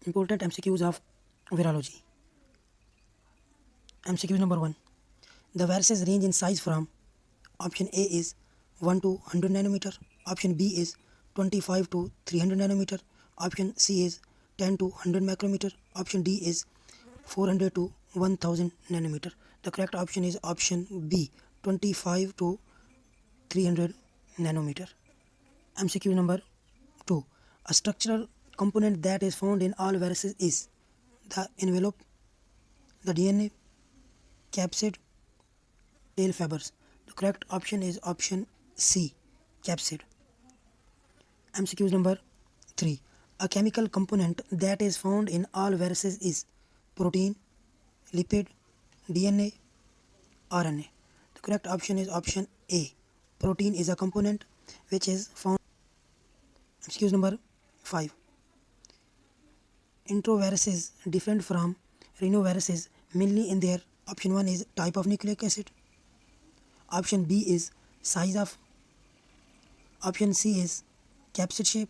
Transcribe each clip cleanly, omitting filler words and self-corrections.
Important MCQs of virology. MCQ number 1. The viruses range in size from option A is 1 to 100 nanometer, option B is 25 to 300 nanometer, option C is 10 to 100 micrometer, option D is 400 to 1000 nanometer. The correct option is option B, 25 to 300 nanometer. MCQ number 2. A structural component that is found in all viruses is the envelope, the DNA, capsid, tail fibers. The correct option is option C, capsid. MCQ number 3. A chemical component that is found in all viruses is protein, lipid, DNA, RNA. The correct option is option A. Protein is a component which is found. MCQ number 5. Enteroviruses different from rhinoviruses mainly in their option 1 is type of nucleic acid, option B is size of, option C is capsid shape,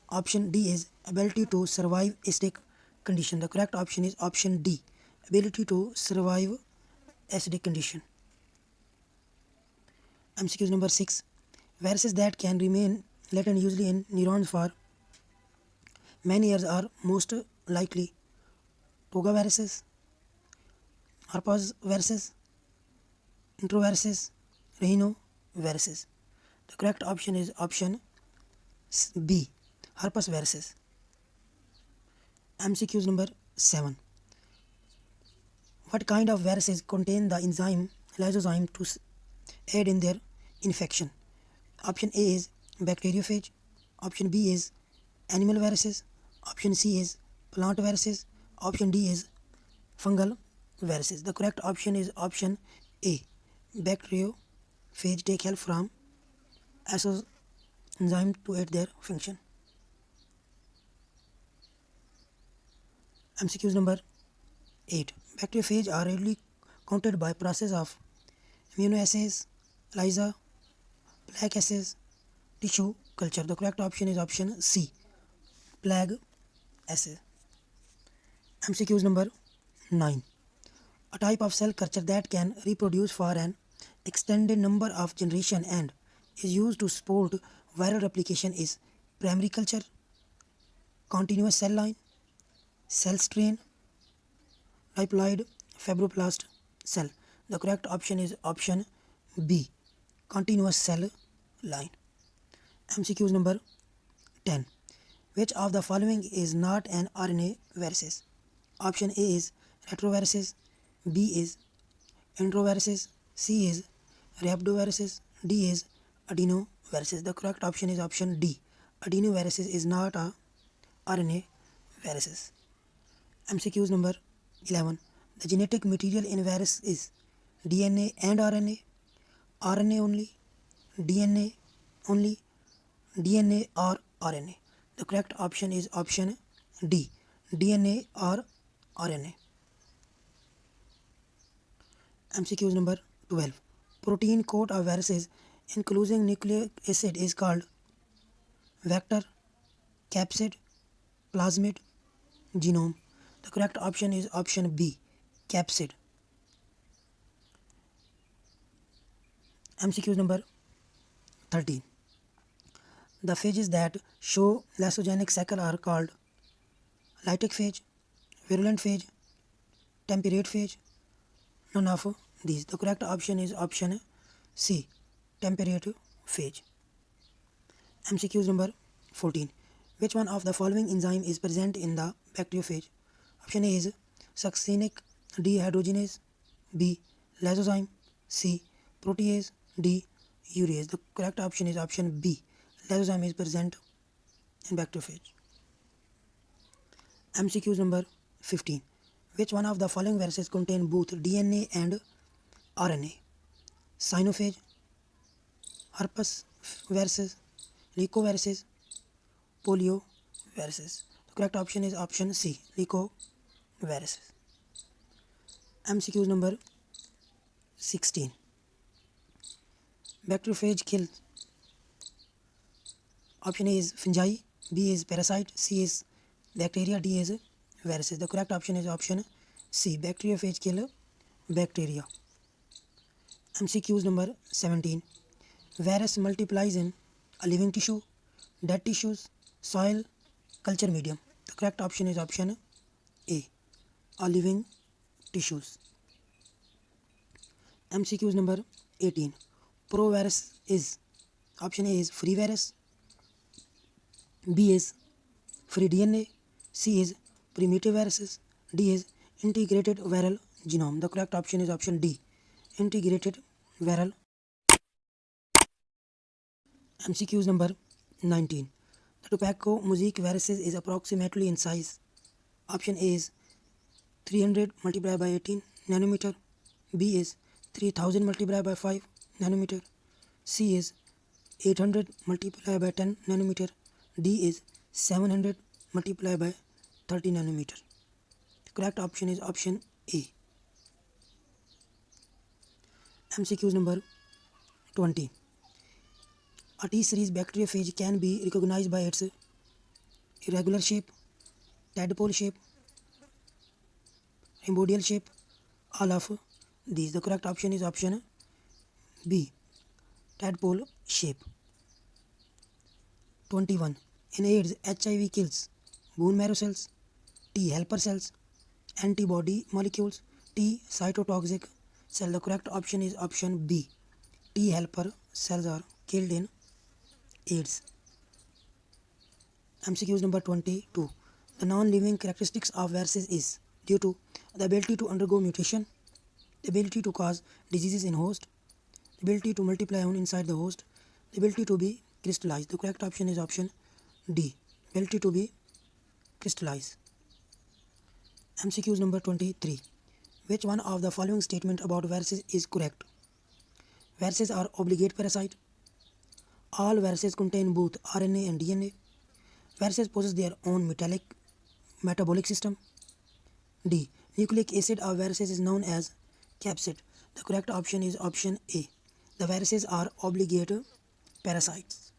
option D is ability to survive acidic condition. The correct option is option D, ability to survive acidic condition. MCQ number 6. Viruses that can remain latent usually in neurons for many years are most likely Toga viruses, herpes viruses, enteroviruses, rhinoviruses. The correct option is option B, herpes viruses. MCQ number 7. What kind of viruses contain the enzyme lysozyme to aid in their infection? Option A is bacteriophage, option B is animal viruses, option C is plant viruses, option D is fungal viruses. The correct option is option A, bacteriophage take help from enzyme to aid their function. MCQ number 8. Bacteriophage are readily counted by process of immunoassays, ELISA, plaque assays, tissue culture. The correct option is option C, plague assay. MCQ number 9. A type of cell culture that can reproduce for an extended number of generations and is used to support viral replication is primary culture, continuous cell line, cell strain, diploid fibroblast cell. The correct option is option B, continuous cell line. MCQ number 10. Which of the following is not an RNA virus? Option A is retroviruses, B is enteroviruses, C is rhabdoviruses, D is adenoviruses. The correct option is option D, adenoviruses is not a RNA viruses. MCQ number 11. The genetic material in virus is DNA and RNA, RNA only, DNA only, DNA or RNA. The correct option is option D, DNA or RNA. MCQ number 12. Protein coat of viruses including nucleic acid is called vector, capsid, plasmid, genome. The correct option is option B, capsid. MCQ number 13. The phages that show lysogenic cycle are called lytic phage, virulent phage, temperate phage, none of these. The correct option is option C, temperate phage. MCQ number 14. Which one of the following enzyme is present in the bacteriophage? Option A is succinic dehydrogenase, B lysozyme, C protease, D urease. The correct option is option B, lysozyme is present in bacteriophage. MCQ number 15. Which one of the following viruses contain both DNA and RNA? Cyanophage, herpes viruses, leucoviruses, polio viruses. The correct option is option C, leucoviruses. MCQ number 16. Bacteriophage kills. Option A is fungi, B is parasite, C is bacteria. D is viruses. The correct option is option C. Bacteriophage kill bacteria. MCQs number 17. Virus multiplies in a living tissue, dead tissues, soil, culture medium. The correct option is option A. A living tissues. MCQs number 18. Provirus is option A is free virus, B is free DNA, C is primitive viruses, D is integrated viral genome. The correct option is option D. Integrated viral. MCQs number 19. The tobacco mosaic viruses is approximately in size. Option A is 300 multiplied by 18 nanometer, B is 3000 multiplied by 5 nanometer, C is 800 multiplied by 10 nanometer, D is 700 multiplied by 30 nanometer. The correct option is option A. MCQs number 20. A T-series bacteriophage can be recognized by its irregular shape, tadpole shape, rhomboidal shape, all of these. The correct option is option B. Tadpole shape. 21. In AIDS, HIV kills bone marrow cells, T helper cells, antibody molecules, T cytotoxic cell. The correct option is option B. T helper cells are killed in AIDS. MCQs number 22. The non-living characteristics of viruses is due to the ability to undergo mutation, the ability to cause diseases in host, the ability to multiply on inside the host, the ability to be crystallized. The correct option is option D. Ability to be crystallized. MCQs number 23. Which one of the following statement about viruses is correct? Viruses are obligate parasite. All viruses contain both RNA and DNA. Viruses possess their own metabolic system. D. Nucleic acid of viruses is known as capsid. The correct option is option A. The viruses are obligate parasites.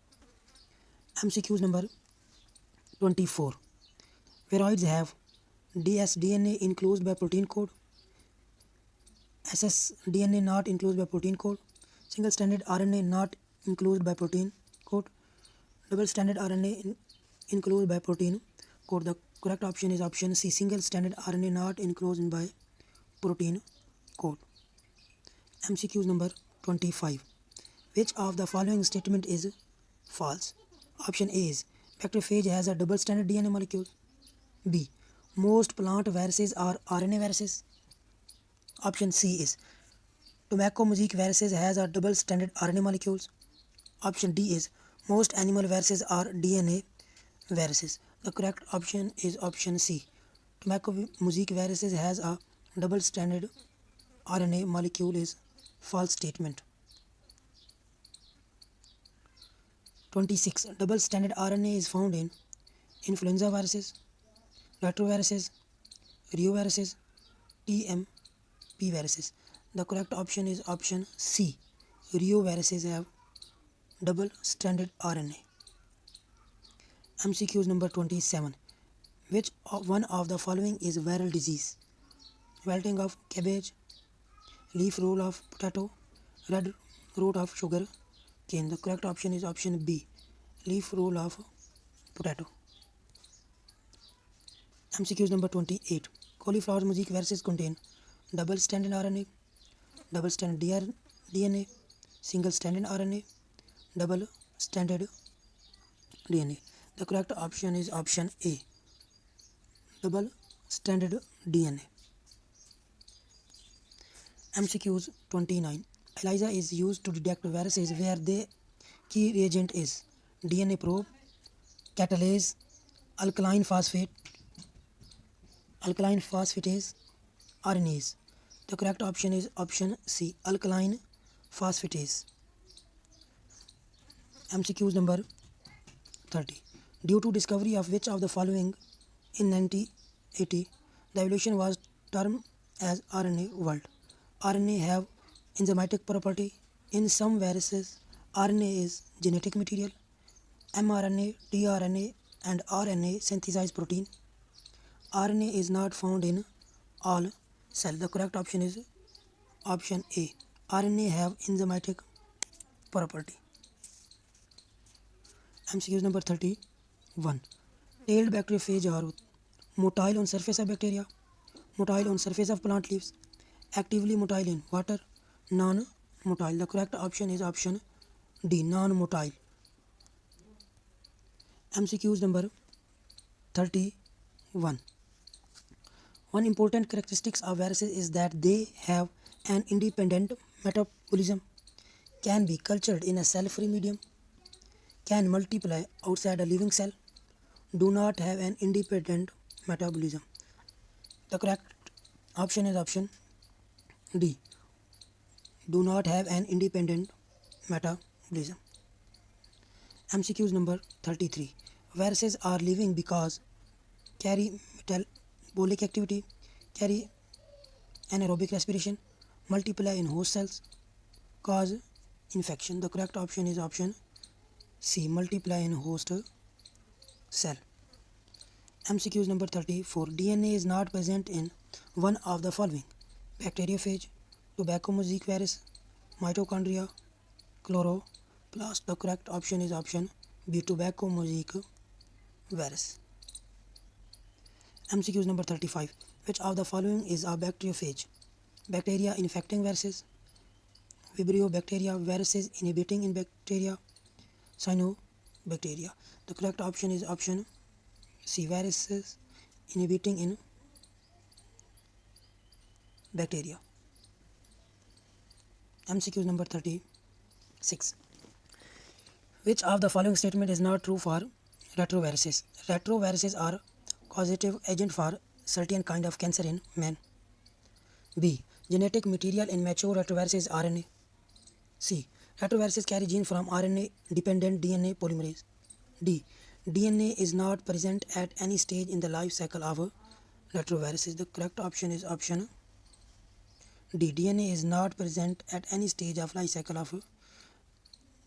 MCQs number 24. Viroids have dsDNA enclosed by protein code, ssDNA not enclosed by protein code, single-stranded RNA not enclosed by protein code, double-stranded RNA enclosed by protein code. The correct option is option C. Single-stranded RNA not enclosed by protein code. MCQs number 25. Which of the following statement is false? Option A is bacteriophage has a double-stranded DNA molecule. B. Most plant viruses are RNA viruses. Option C is tobacco mosaic viruses has a double-stranded RNA molecules. Option D is most animal viruses are DNA viruses. The correct option is option C. Tobacco mosaic viruses has a double-stranded RNA molecule is false statement. 26. Double-stranded RNA is found in influenza viruses, retroviruses, reoviruses, TMP viruses. The correct option is option C. Reoviruses have double-stranded RNA. MCQs number 27. Which one of the following is viral disease? Wilting of cabbage, leaf roll of potato, red root of sugar cane. The correct option is option B. Leaf roll of potato. MCQs number 28. Cauliflower mosaic viruses contain double-stranded RNA, double-stranded DNA, single-stranded RNA, double-stranded DNA. The correct option is option A. Double-stranded DNA. MCQs 29. ELISA is used to detect viruses where the key reagent is DNA probe, catalase, alkaline phosphatase, RNase. The correct option is option C. Alkaline phosphatase. MCQs number 30. Due to discovery of which of the following in 1980, the evolution was termed as RNA world. RNA have enzymatic property. In some viruses, RNA is genetic material. mRNA, tRNA, and RNA synthesize protein. RNA is not found in all cells. The correct option is option A. RNA have enzymatic property. MCQs number 31. Tailed bacteriophage are motile on surface of bacteria, motile on surface of plant leaves, actively motile in water, non-motile. The correct option is option D, non-motile. MCQs number 31. One important characteristic of viruses is that they have an independent metabolism, can be cultured in a cell-free medium, can multiply outside a living cell, do not have an independent metabolism. The correct option is option D, do not have an independent metabolism. MCQs number 33. Viruses are living because carry metabolic activity, carry anaerobic respiration, multiply in host cells, cause infection. The correct option is option C, multiply in host cell. MCQs number 34. DNA is not present in one of the following: bacteriophage, tobacco mosaic virus, mitochondria, chloroplast. The correct option is option B, tobacco mosaic virus. MCQs number 35. Which of the following is a bacteriophage? Bacteria infecting viruses, Vibrio bacteria, viruses inhibiting in bacteria, cyanobacteria. The correct option is option C, viruses inhibiting in bacteria. MCQs number 36. Which of the following statement is not true for retroviruses? Retroviruses are causative agent for certain kind of cancer in men. B. Genetic material in mature retrovirus is RNA. C. Retroviruses carry gene from RNA-dependent DNA polymerase. D. DNA is not present at any stage in the life cycle of retroviruses. The correct option is option D. DNA is not present at any stage of life cycle of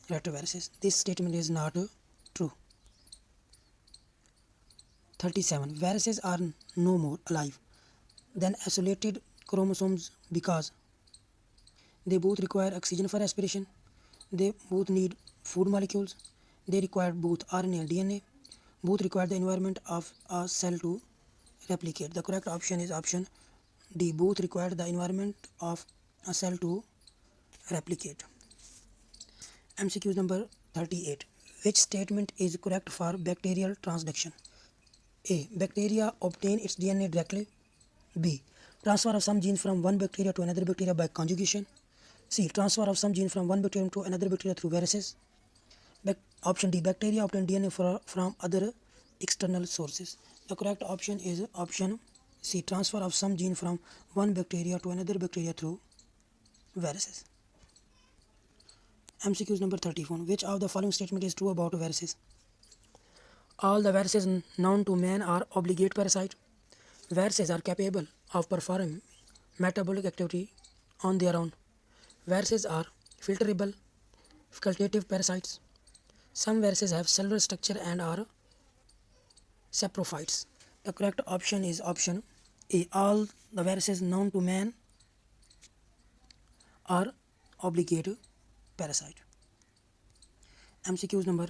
retroviruses. This statement is not true. 37. Viruses are no more alive than isolated chromosomes because they both require oxygen for respiration, they both need food molecules, they require both RNA and DNA, both require the environment of a cell to replicate. The correct option is option D. Both require the environment of a cell to replicate. MCQs number 38. Which statement is correct for bacterial transduction? A. Bacteria obtain its DNA directly. B. Transfer of some genes from one bacteria to another bacteria by conjugation. C. Transfer of some gene from one bacterium to another bacteria through viruses. Option D. Bacteria obtain DNA from other external sources. The correct option is option C. Transfer of some gene from one bacteria to another bacteria through viruses. MCQs number 34. Which of the following statement is true about viruses? All the viruses known to man are obligate parasites. Viruses are capable of performing metabolic activity on their own. Viruses are filterable, facultative parasites. Some viruses have cellular structure and are saprophytes. The correct option is option A. All the viruses known to man are obligate parasite. MCQs number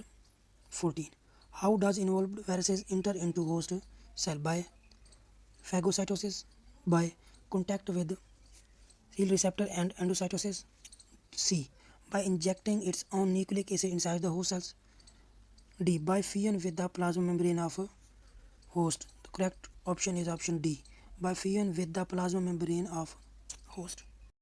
14. How does involved viruses enter into host cell? By phagocytosis, by contact with cell receptor and endocytosis. C. By injecting its own nucleic acid inside the host cells. D. By fusion with the plasma membrane of host. The correct option is option D. By fusion with the plasma membrane of host.